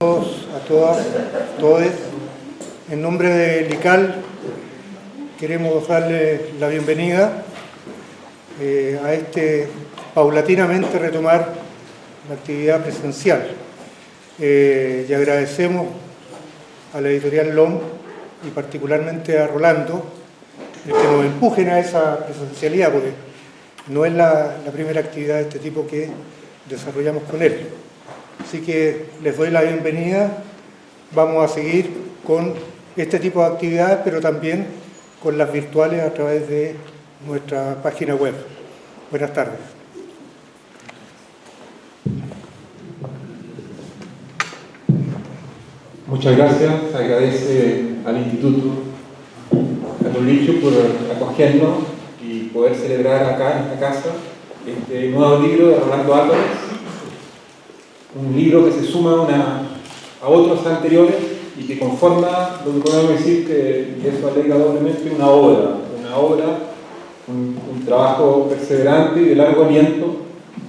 todos, a todas, todos. En nombre del ICAL queremos darle la bienvenida a paulatinamente retomar la actividad presencial. Y agradecemos a la editorial LOM y particularmente a Rolando el que nos empujen a esa presencialidad, porque no es la primera actividad de este tipo que desarrollamos con él. Así que les doy la bienvenida. Vamos a seguir con este tipo de actividades, pero también con las virtuales a través de nuestra página web. Buenas tardes. Muchas gracias. Agradece al Instituto Carlos Licho por acogernos y poder celebrar acá en esta casa este nuevo libro de Rolando Álvarez, un libro que se suma a otros anteriores y que conforma lo que podemos decir que eso alegra doblemente una obra, un trabajo perseverante y de largo aliento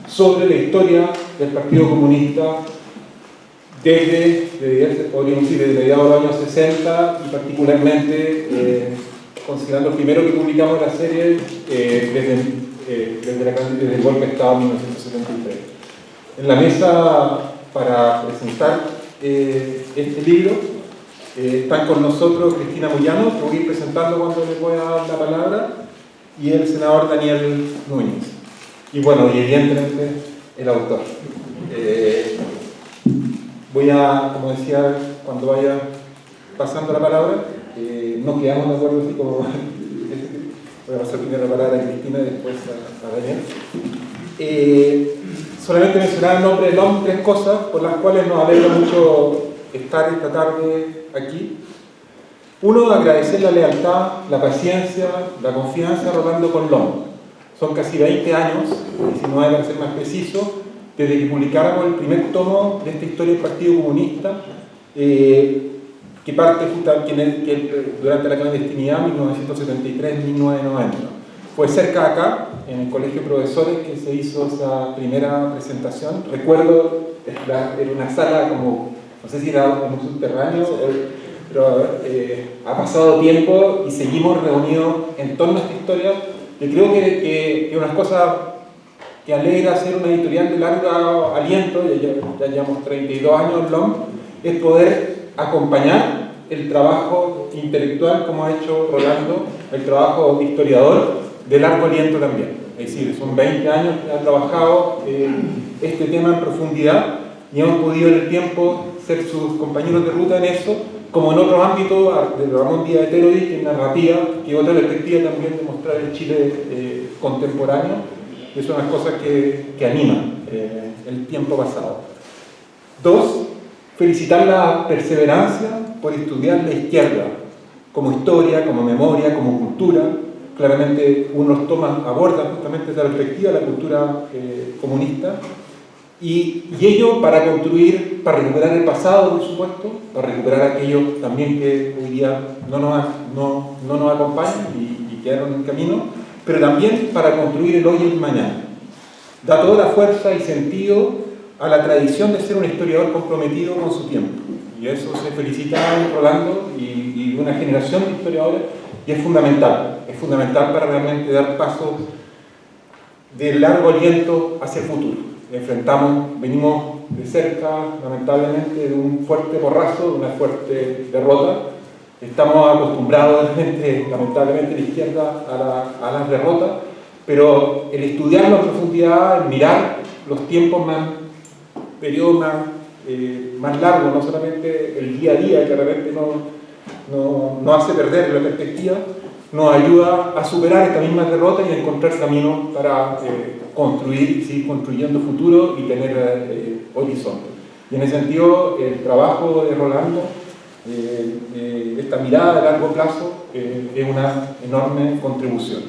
sobre la historia del Partido Comunista desde mediados de los años 60 y particularmente considerando el primero que publicamos en la serie desde el golpe de Estado en 1973. En la mesa para presentar este libro están con nosotros Cristina Moyano, que voy a ir presentando cuando les voy a dar la palabra, y el senador Daniel Núñez. Y bueno, y evidentemente el autor. Voy a, como decía, cuando vaya pasando la palabra, no quedamos de acuerdo así como voy a pasar primero la palabra a Cristina y después a Daniel. Solamente mencionar el nombre del hombre, tres cosas por las cuales nos alegra mucho estar esta tarde aquí. Uno, agradecer la lealtad, la paciencia, la confianza rolando con LOM. Son casi 20 años, 19 para ser más preciso, desde que publicáramos el primer tomo de esta historia del Partido Comunista, que parte durante la clandestinidad 1973-1990. Fue cerca de acá, en el Colegio de Profesores, que se hizo esa primera presentación. Recuerdo, era una sala como, no sé si era en un subterráneo, pero ha pasado tiempo y seguimos reunidos en torno a esta historia. Yo creo que unas cosas que alegra ser una editorial de largo aliento, ya llevamos 32 años en LOM, es poder acompañar el trabajo intelectual como ha hecho Rolando, el trabajo de historiador de largo aliento también. Es decir, son 20 años que ha trabajado este tema en profundidad y hemos podido en el tiempo ser sus compañeros de ruta en eso, como en otros ámbitos, de Ramón Díaz de Terodi, en narrativa, que otra perspectiva también de mostrar el Chile contemporáneo. Es una cosa que anima el tiempo pasado. Dos, felicitar la perseverancia por estudiar la izquierda como historia, como memoria, como cultura. Claramente uno aborda justamente esa perspectiva, la cultura comunista, y ello para construir, para recuperar el pasado, por supuesto, para recuperar aquello también que hoy día no nos acompañan y quedaron en el camino, pero también para construir el hoy y el mañana. Da toda la fuerza y sentido a la tradición de ser un historiador comprometido con su tiempo. Y eso se felicita a Rolando y una generación de historiadores, y es fundamental para realmente dar pasos de largo aliento hacia el futuro. Venimos de cerca, lamentablemente, de un fuerte porrazo, de una fuerte derrota. Estamos acostumbrados, lamentablemente, la izquierda a las derrotas, pero el estudiarlo en profundidad, el mirar los tiempos periodos más largos, no solamente el día a día, que de repente no hace perder la perspectiva, nos ayuda a superar esta misma derrota y a encontrar caminos para construir y seguir construyendo futuro y tener horizonte. Y en ese sentido, el trabajo de Rolando, esta mirada a largo plazo, es una enorme contribución.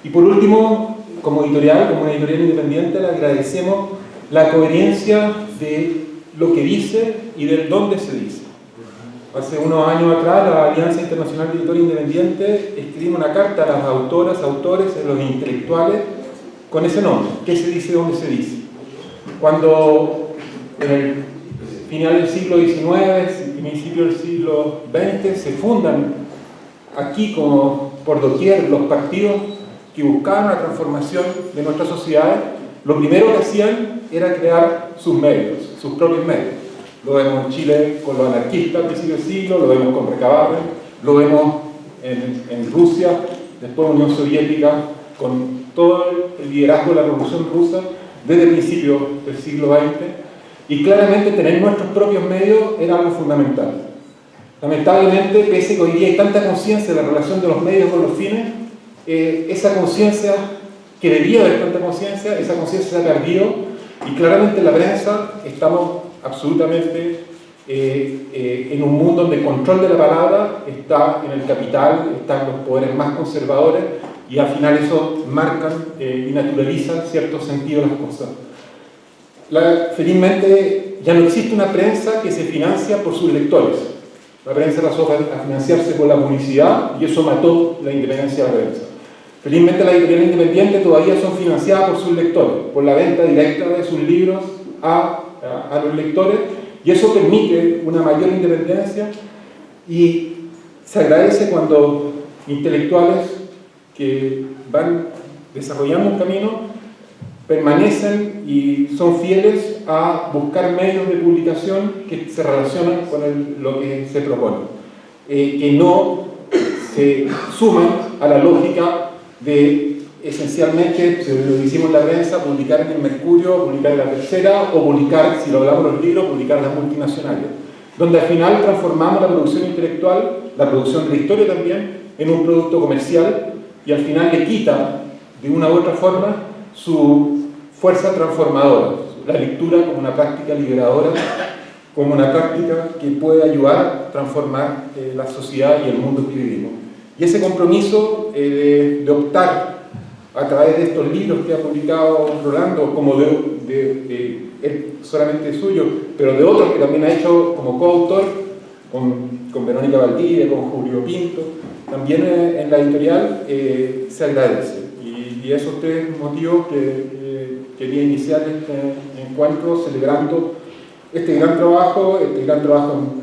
Y por último, como una editorial independiente, le agradecemos la coherencia de lo que dice y del dónde se dice. Hace unos años atrás, la Alianza Internacional de Editores Independientes escribimos una carta a las autoras, autores, a los intelectuales, con ese nombre, qué se dice, dónde se dice. Cuando en el final del siglo XIX, principio del siglo XX, se fundan aquí como por doquier los partidos que buscaban la transformación de nuestras sociedades. Lo primero que hacían era crear sus medios, sus propios medios. Lo vemos en Chile con los anarquistas al principio del siglo, lo vemos con Recabarren, lo vemos en Rusia, después Unión Soviética, con todo el liderazgo de la Revolución Rusa desde el principio del siglo XX. Y claramente tener nuestros propios medios era algo fundamental. Lamentablemente, pese a que hoy día hay tanta conciencia de la relación de los medios con los fines, esa conciencia, que debía haber tanta conciencia, esa conciencia se ha perdido, y claramente en la prensa estamos absolutamente en un mundo donde el control de la palabra está en el capital, están los poderes más conservadores, y al final eso marcan y naturalizan cierto sentido de las cosas. Felizmente ya no existe una prensa que se financia por sus lectores. La prensa pasó a financiarse por la publicidad y eso mató la independencia de la prensa. Felizmente las editoriales independientes todavía son financiadas por sus lectores, por la venta directa de sus libros a los lectores, y eso permite una mayor independencia, y se agradece cuando intelectuales que van desarrollando un camino permanecen y son fieles a buscar medios de publicación que se relacionan con lo que se propone, que no se suman a la lógica de esencialmente, si lo hicimos en la prensa, publicar en el Mercurio, publicar en la Tercera, o publicar, si lo hablamos en los libros, publicar en las multinacionales, donde al final transformamos la producción intelectual, la producción de la historia también, en un producto comercial, y al final le quita de una u otra forma su fuerza transformadora, la lectura como una práctica liberadora, como una práctica que puede ayudar a transformar la sociedad y el mundo que vivimos. Y ese compromiso de optar a través de estos libros que ha publicado Rolando, como solamente suyo, pero de otros que también ha hecho como coautor, con Verónica Valdivia, con Julio Pinto, también en la editorial, se agradece. Y esos tres motivos que quería iniciar este encuentro celebrando este gran trabajo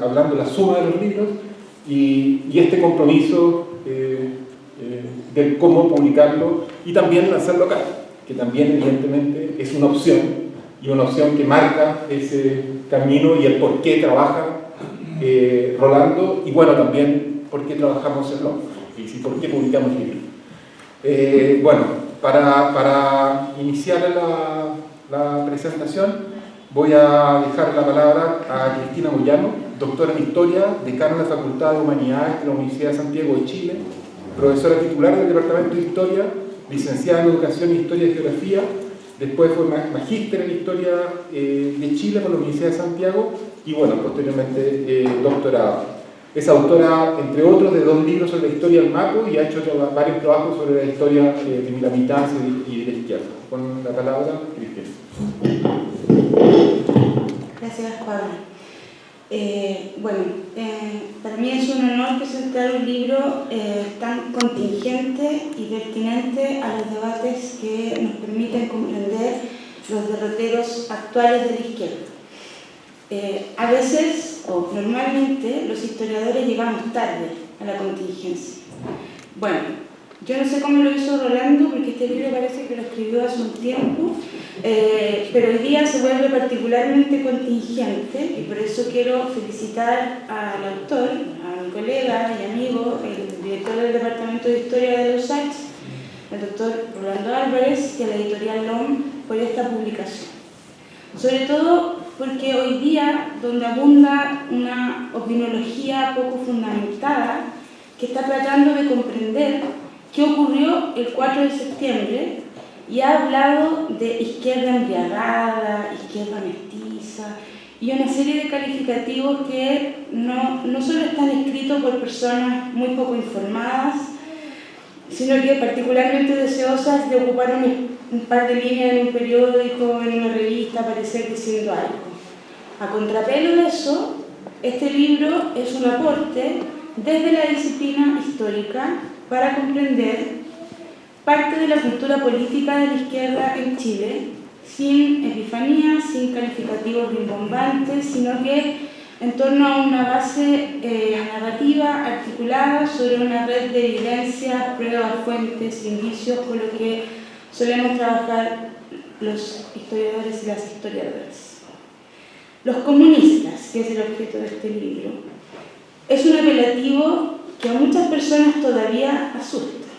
hablando de la suma de los libros y este compromiso de cómo publicarlo y también hacerlo acá, que también evidentemente es una opción, y una opción que marca ese camino y el por qué trabaja Rolando, y bueno, también por qué trabajamos en Londres y por qué publicamos libros. Bueno, para iniciar la presentación voy a dejar la palabra a Cristina Moyano, doctora en Historia, decana de la Facultad de Humanidades de la Universidad de Santiago de Chile, profesora titular del Departamento de Historia, licenciada en Educación, Historia y Geografía, después fue magíster en Historia de Chile por la Universidad de Santiago y bueno, posteriormente doctorado. Es autora, entre otros, de 2 libros sobre la historia del Maco y ha hecho varios trabajos sobre la historia de la militancia y de la izquierda. Con la palabra, Cristina. Gracias, Pablo. Para mí es un honor presentar un libro tan contingente y pertinente a los debates que nos permiten comprender los derroteros actuales de la izquierda. A veces, o normalmente, los historiadores llegamos tarde a la contingencia. Bueno, yo no sé cómo lo hizo Rolando, porque este libro parece que lo escribió hace un tiempo, pero hoy día se vuelve particularmente contingente y por eso quiero felicitar al autor, a mi colega y amigo, el director del Departamento de Historia de los Arts, el doctor Rolando Álvarez, y a la editorial LOM por esta publicación. Sobre todo porque hoy día, donde abunda una opinología poco fundamentada, que está tratando de comprender qué ocurrió el 4 de septiembre y ha hablado de izquierda embriagada, izquierda mestiza y una serie de calificativos que no solo están escritos por personas muy poco informadas, sino que particularmente deseosas de ocupar un par de líneas en un periódico, en una revista, aparecer diciendo algo. A contrapelo de eso, este libro es un aporte desde la disciplina histórica para comprender parte de la cultura política de la izquierda en Chile, sin epifanías, sin calificativos rimbombantes, sino que en torno a una base narrativa articulada sobre una red de evidencias, pruebas, fuentes, indicios, con lo que solemos trabajar los historiadores y las historiadoras. Los comunistas, que es el objeto de este libro, es un apelativo que a muchas personas todavía asusta.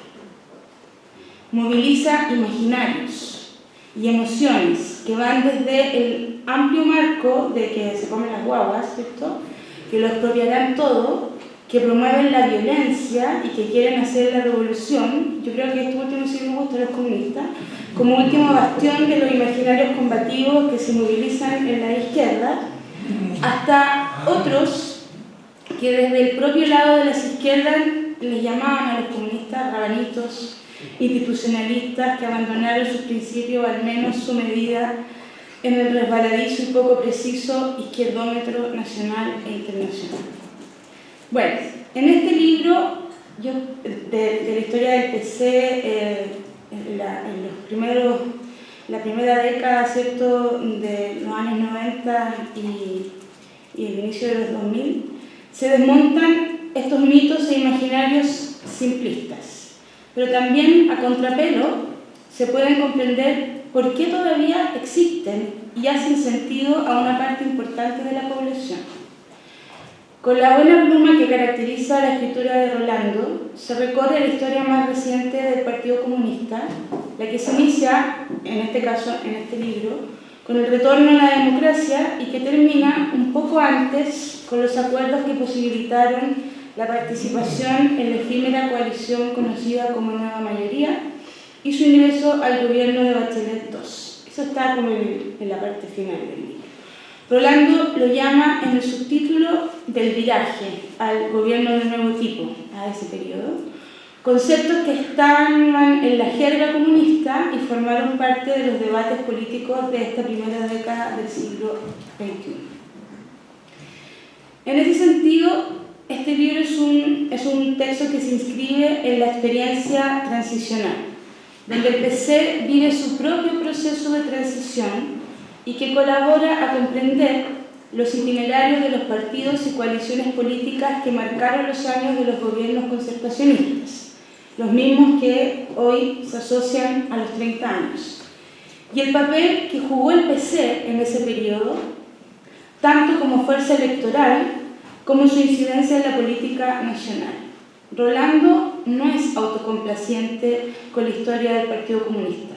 Moviliza imaginarios y emociones que van desde el amplio marco de que se comen las guaguas, ¿cierto?, que lo expropiarán todo, que promueven la violencia y que quieren hacer la revolución. Yo creo que esto último sí me gusta a los comunistas, como último bastión de los imaginarios combativos que se movilizan en la izquierda, hasta otros que desde el propio lado de las izquierdas les llamaban a los comunistas rabanitos, institucionalistas que abandonaron sus principios, o al menos su medida, en el resbaladizo y poco preciso izquierdómetro nacional e internacional. Bueno, en este libro, yo, de la historia del PC, en la primera década, ¿cierto?, de los años 90 y el inicio de los 2000, se desmontan estos mitos e imaginarios simplistas. Pero también, a contrapelo, se pueden comprender por qué todavía existen y hacen sentido a una parte importante de la población. Con la buena pluma que caracteriza la escritura de Rolando, se recorre la historia más reciente del Partido Comunista, la que se inicia, en este caso, en este libro, con el retorno a la democracia y que termina un poco antes con los acuerdos que posibilitaron la participación en la efímera coalición conocida como Nueva Mayoría y su ingreso al gobierno de Bachelet II. Eso está como en la parte final del libro. Rolando lo llama en el subtítulo del viraje al gobierno del nuevo tipo, a ese periodo, conceptos que estaban en la jerga comunista y formaron parte de los debates políticos de esta primera década del siglo XXI. En ese sentido, este libro es un texto que se inscribe en la experiencia transicional, donde el PC vive su propio proceso de transición y que colabora a comprender los itinerarios de los partidos y coaliciones políticas que marcaron los años de los gobiernos concertacionistas, los mismos que hoy se asocian a los 30 años, y el papel que jugó el PC en ese periodo, tanto como fuerza electoral como su incidencia en la política nacional. Rolando no es autocomplaciente con la historia del Partido Comunista,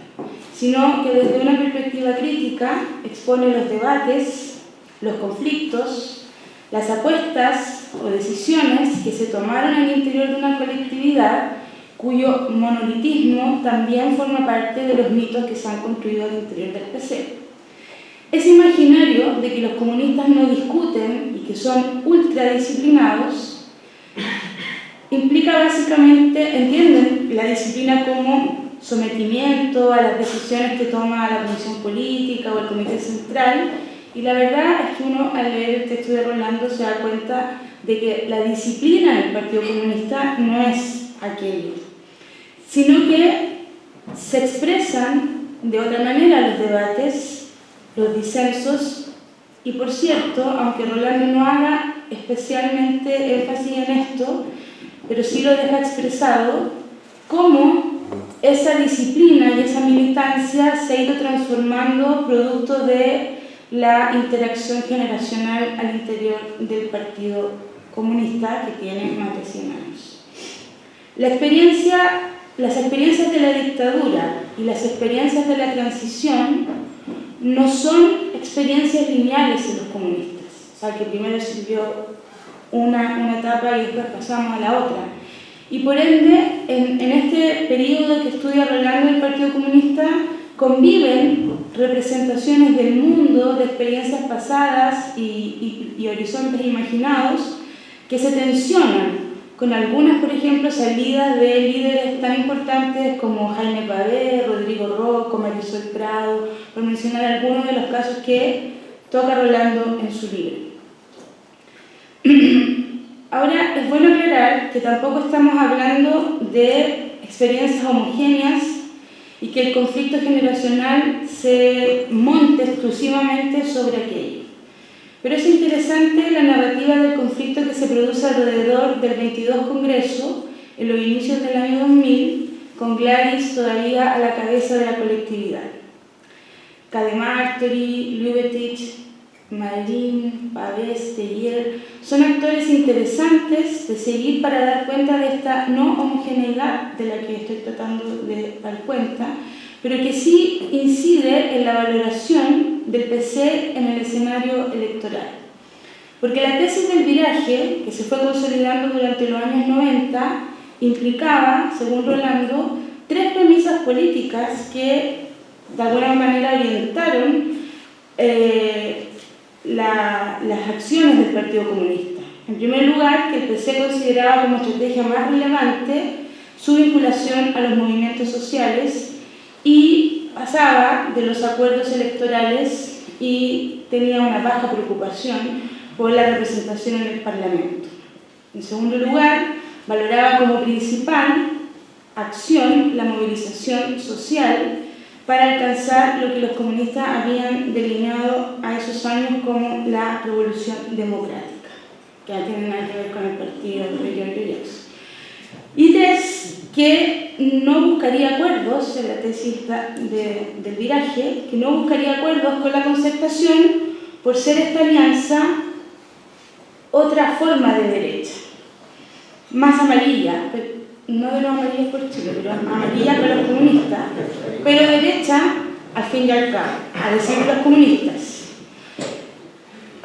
sino que desde una perspectiva crítica expone los debates, los conflictos, las apuestas o decisiones que se tomaron en el interior de una colectividad cuyo monolitismo también forma parte de los mitos que se han construido al interior del PC. Ese imaginario de que los comunistas no discuten y que son ultradisciplinados implica básicamente, entienden la disciplina como sometimiento a las decisiones que toma la Comisión Política o el Comité Central, y la verdad es que uno al leer el texto de Rolando se da cuenta de que la disciplina del Partido Comunista no es aquello, sino que se expresan de otra manera los debates, los disensos, y por cierto, aunque Rolando no haga especialmente énfasis en esto, pero sí lo deja expresado, cómo esa disciplina y esa militancia se ha ido transformando producto de la interacción generacional al interior del Partido Comunista, que tiene más de 100 años. Las experiencias de la dictadura y las experiencias de la transición no son experiencias lineales en los comunistas, o sea, que primero sirvió una etapa y después pasamos a la otra. Y por ende, en este periodo que estudia Rolando el Partido Comunista, conviven representaciones del mundo, de experiencias pasadas y horizontes imaginados que se tensionan, con algunas, por ejemplo, salidas de líderes tan importantes como Jaime Pavé, Rodrigo Rocco, Marisol Prado, por mencionar algunos de los casos que toca Rolando en su libro. Ahora, es bueno aclarar que tampoco estamos hablando de experiencias homogéneas y que el conflicto generacional se monte exclusivamente sobre aquello. Pero es interesante la narrativa del conflicto que se produce alrededor del 22 Congreso, en los inicios del año 2000, con Gladys todavía a la cabeza de la colectividad. Cademartori, Lubetich, Marín, Pavés, Tellier, son actores interesantes de seguir para dar cuenta de esta no homogeneidad de la que estoy tratando de dar cuenta, pero que sí incide en la valoración del PC en el escenario electoral. Porque la tesis del viraje, que se fue consolidando durante los años 90, implicaba, según Rolando, 3 premisas políticas que de alguna manera orientaron las acciones del Partido Comunista. En primer lugar, que el PC consideraba como estrategia más relevante su vinculación a los movimientos sociales y pasaba de los acuerdos electorales y tenía una baja preocupación por la representación en el Parlamento. En segundo lugar, valoraba como principal acción la movilización social para alcanzar lo que los comunistas habían delineado a esos años como la revolución democrática, que no tiene nada que ver con el partido de Giorgio Jackson. Y 3, que no buscaría acuerdos, en la tesis del viraje, que no buscaría acuerdos con la concertación por ser esta alianza otra forma de derecha, más amarilla, no de los amarillos por Chile, pero amarilla con los comunistas, pero derecha al fin y al cabo, a decir los comunistas.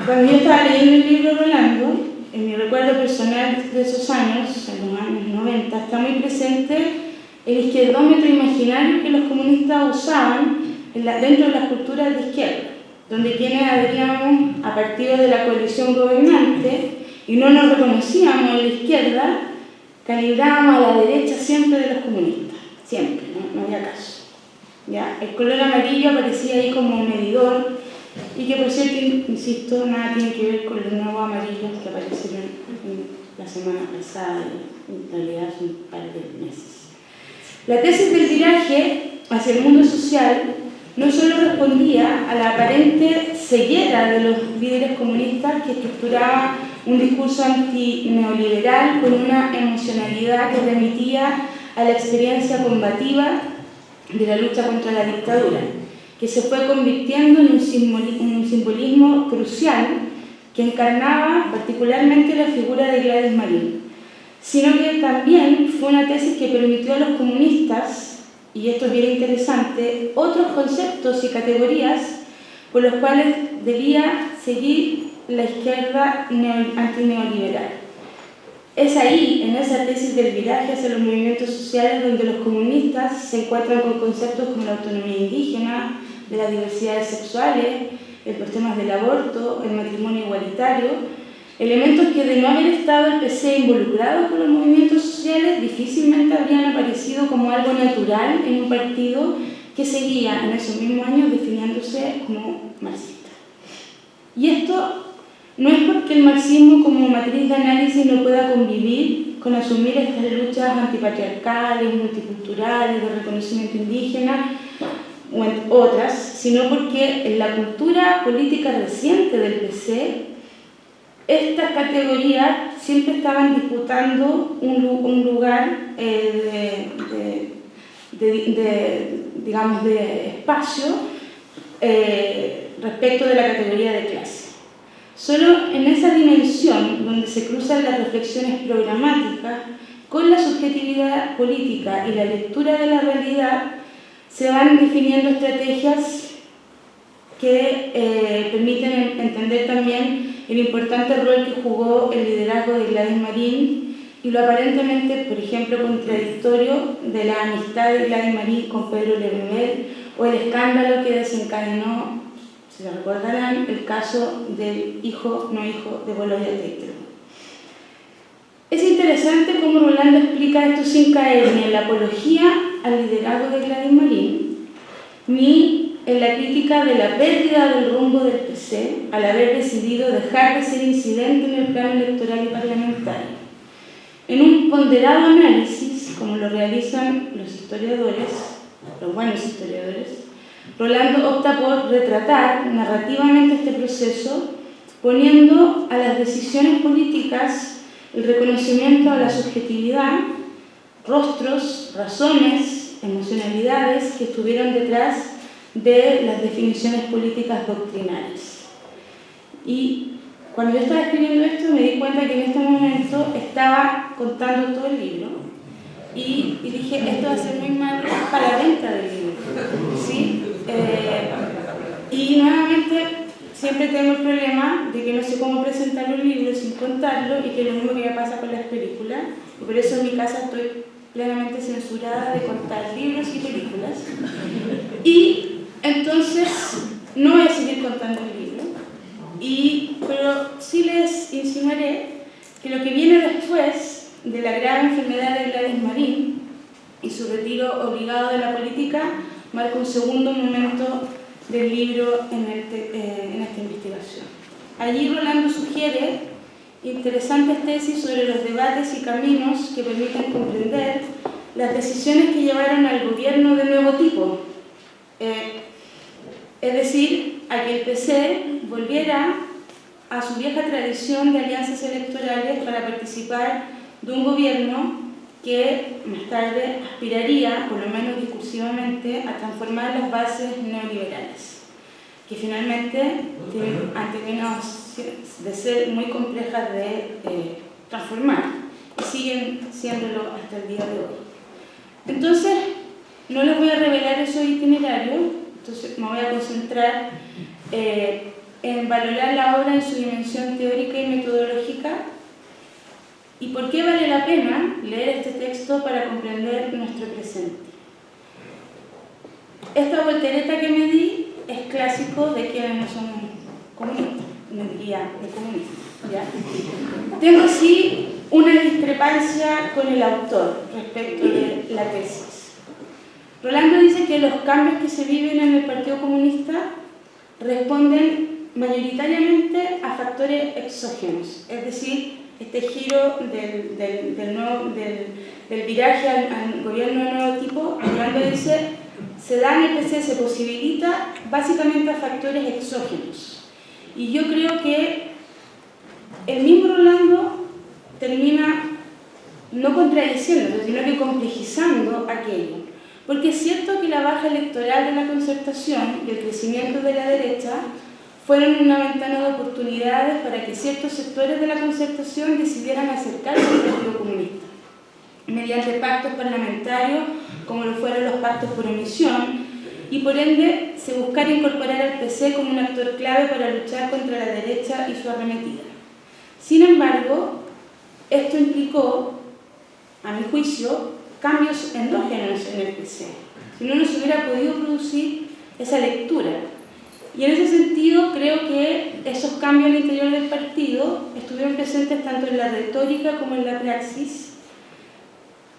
Cuando yo estaba leyendo el libro Rolando, en mi recuerdo personal de esos años, en los años 90, está muy presente el izquierdómetro imaginario que los comunistas usaban dentro de las culturas de izquierda, donde quienes adheríamos a partidos de la coalición gobernante y no nos reconocíamos en la izquierda, calibrábamos a la derecha siempre de los comunistas, siempre, no había caso. ¿Ya? El color amarillo aparecía ahí como medidor y que, por cierto, insisto, nada tiene que ver con los nuevos amarillos que aparecieron la semana pasada, en realidad hace un par de meses. La tesis del viraje hacia el mundo social no solo respondía a la aparente ceguera de los líderes comunistas que estructuraban un discurso antineoliberal con una emocionalidad que remitía a la experiencia combativa de la lucha contra la dictadura, que se fue convirtiendo en un simbolismo crucial que encarnaba particularmente la figura de Gladys Marín, sino que también fue una tesis que permitió a los comunistas, y esto es bien interesante, otros conceptos y categorías por los cuales debía seguir la izquierda antineoliberal. Es ahí, en esa tesis del viraje hacia los movimientos sociales, donde los comunistas se encuentran con conceptos como la autonomía indígena, de las diversidades sexuales, los temas del aborto, el matrimonio igualitario, elementos que de no haber estado el PC involucrado con los movimientos sociales difícilmente habrían aparecido como algo natural en un partido que seguía en esos mismos años definiéndose como marxista. Y esto no es porque el marxismo como matriz de análisis no pueda convivir con asumir estas luchas antipatriarcales, multiculturales, de reconocimiento indígena, o en otras, sino porque en la cultura política reciente del PC, estas categorías siempre estaban disputando un lugar digamos, de espacio respecto de la categoría de clase. Solo en esa dimensión donde se cruzan las reflexiones programáticas con la subjetividad política y la lectura de la realidad, se van definiendo estrategias que permiten entender también el importante rol que jugó el liderazgo de Gladys Marín y lo aparentemente, por ejemplo, contradictorio de la amistad de Gladys Marín con Pedro Lemebel o el escándalo que desencadenó, si se recordarán, el caso del hijo, no hijo, de Boloya Teitro. Es interesante cómo Rolando explica esto sin caer ni en la apología al liderazgo de Gladys Marín, ni en la crítica de la pérdida del rumbo del PC al haber decidido dejar de ser incidente en el plano electoral y parlamentario. En un ponderado análisis, como lo realizan los historiadores, los buenos historiadores, Rolando opta por retratar narrativamente este proceso, poniendo a las decisiones políticas el reconocimiento a la subjetividad, rostros, razones, emocionalidades que estuvieron detrás de las definiciones políticas doctrinales. Y cuando yo estaba escribiendo esto me di cuenta que en este momento estaba contando todo el libro y dije, esto va a ser muy malo para la venta del libro, ¿sí? Y nuevamente siempre tengo el problema de que no sé cómo presentar un libro sin contarlo y que es lo mismo que me pasa con las películas, y por eso en mi casa estoy plenamente censurada de contar libros y películas. Y entonces no voy a seguir contando el libro, pero sí les insinuaré que lo que viene después de la grave enfermedad de Gladys Marín y su retiro obligado de la política marca un segundo momento del libro en esta investigación. Allí Rolando sugiere interesantes tesis sobre los debates y caminos que permiten comprender las decisiones que llevaron al gobierno de nuevo tipo, es decir, a que el PC volviera a su vieja tradición de alianzas electorales para participar de un gobierno que más tarde aspiraría, por lo menos discursivamente, a transformar las bases neoliberales, que finalmente han terminado de ser muy complejas de transformar y siguen siéndolo hasta el día de hoy. Entonces, no les voy a revelar esos itinerarios, entonces me voy a concentrar en valorar la obra en su dimensión teórica y metodológica y por qué vale la pena leer este texto para comprender nuestro presente. Esta voltereta que me di es clásico de quienes no somos comunistas, me diría de comunistas, ¿ya? Tengo sí una discrepancia con el autor respecto de la tesis. Rolando dice que los cambios que se viven en el Partido Comunista responden mayoritariamente a factores exógenos, es decir, este giro del viraje al gobierno de nuevo tipo. Rolando dice, se da en el PC, se posibilita básicamente a factores exógenos. Y yo creo que el mismo Rolando termina no contradiciéndose, sino que complejizando aquello. Porque es cierto que la baja electoral de la Concertación y el crecimiento de la derecha fueron una ventana de oportunidades para que ciertos sectores de la Concertación decidieran acercarse al Partido Comunista, mediante pactos parlamentarios, como lo fueron los pactos por omisión, y por ende se buscara incorporar al PC como un actor clave para luchar contra la derecha y su arremetida. Sin embargo, esto implicó, a mi juicio, cambios endógenos en el PC. Si no, no se hubiera podido producir esa lectura. Y en ese sentido, creo que esos cambios al interior del partido estuvieron presentes tanto en la retórica como en la praxis.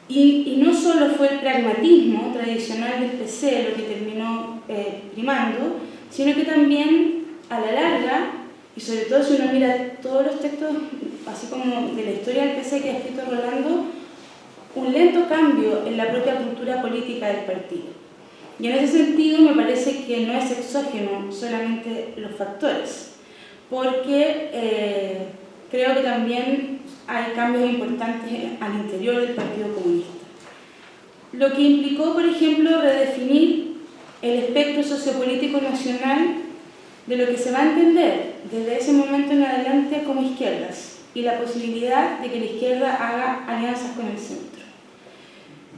Y no solo fue el pragmatismo tradicional del PC lo que terminó primando, sino que también, a la larga, y sobre todo si uno mira todos los textos, así como de la historia del PC que ha escrito Rolando, un lento cambio en la propia cultura política del partido. Y en ese sentido me parece que no es exógeno solamente los factores, porque creo que también hay cambios importantes al interior del Partido Comunista. Lo que implicó, por ejemplo, redefinir el espectro sociopolítico nacional de lo que se va a entender desde ese momento en adelante como izquierdas y la posibilidad de que la izquierda haga alianzas con el centro.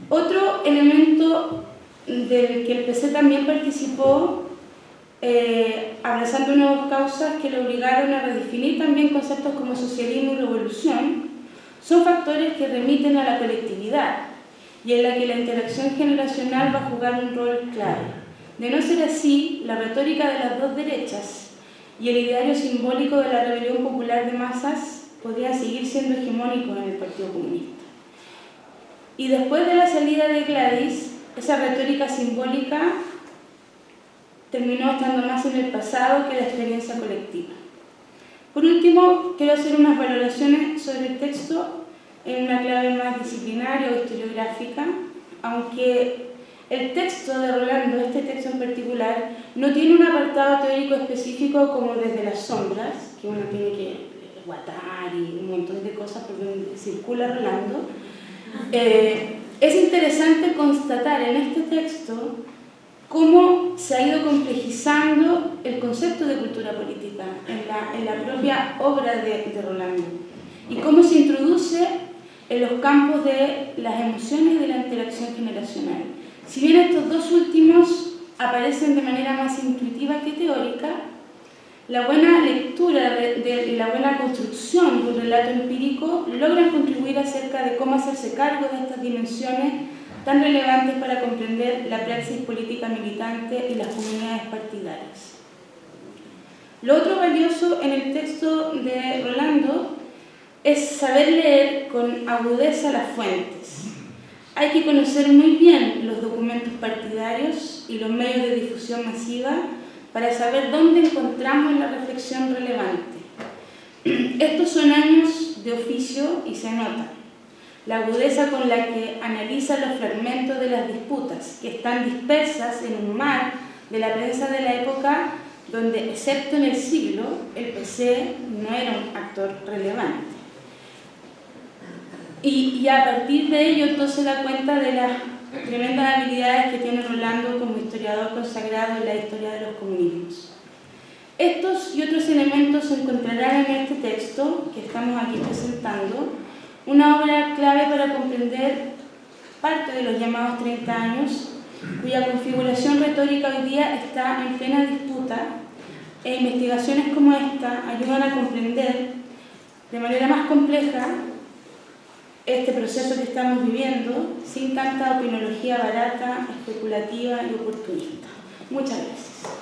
Otro elemento del que el PC también participó, abrazando nuevas causas que lo obligaron a redefinir también conceptos como socialismo y revolución, son factores que remiten a la colectividad y en la que la interacción generacional va a jugar un rol clave. De no ser así, la retórica de las dos derechas y el ideario simbólico de la rebelión popular de masas podrían seguir siendo hegemónicos en el Partido Comunista. Y después de la salida de Gladys, esa retórica simbólica terminó estando más en el pasado que la experiencia colectiva. Por último, quiero hacer unas valoraciones sobre el texto en una clave más disciplinaria o historiográfica, aunque el texto de Rolando, este texto en particular, no tiene un apartado teórico específico como Desde las sombras, que uno tiene que guatar y un montón de cosas por donde circula Rolando. Es interesante constatar en este texto cómo se ha ido complejizando el concepto de cultura política en la propia obra de Rolando y cómo se introduce en los campos de las emociones y de la interacción generacional. Si bien estos dos últimos aparecen de manera más intuitiva que teórica, la buena lectura y la buena construcción de un relato empírico logran contribuir acerca de cómo hacerse cargo de estas dimensiones tan relevantes para comprender la praxis política militante y las comunidades partidarias. Lo otro valioso en el texto de Rolando es saber leer con agudeza las fuentes. Hay que conocer muy bien los documentos partidarios y los medios de difusión masiva para saber dónde encontramos la reflexión relevante. Estos son años de oficio y se nota. La agudeza con la que analiza los fragmentos de las disputas, que están dispersas en un mar de la prensa de la época, donde, excepto en el siglo, el PC no era un actor relevante. Y a partir de ello, entonces, da cuenta de las tremendas habilidades que tiene Rolando como historiador consagrado en la historia de los comunismos. Estos y otros elementos se encontrarán en este texto que estamos aquí presentando, una obra clave para comprender parte de los llamados 30 años, cuya configuración retórica hoy día está en plena disputa, e investigaciones como esta ayudan a comprender de manera más compleja este proceso que estamos viviendo sin tanta opinología barata, especulativa y oportunista. Muchas gracias.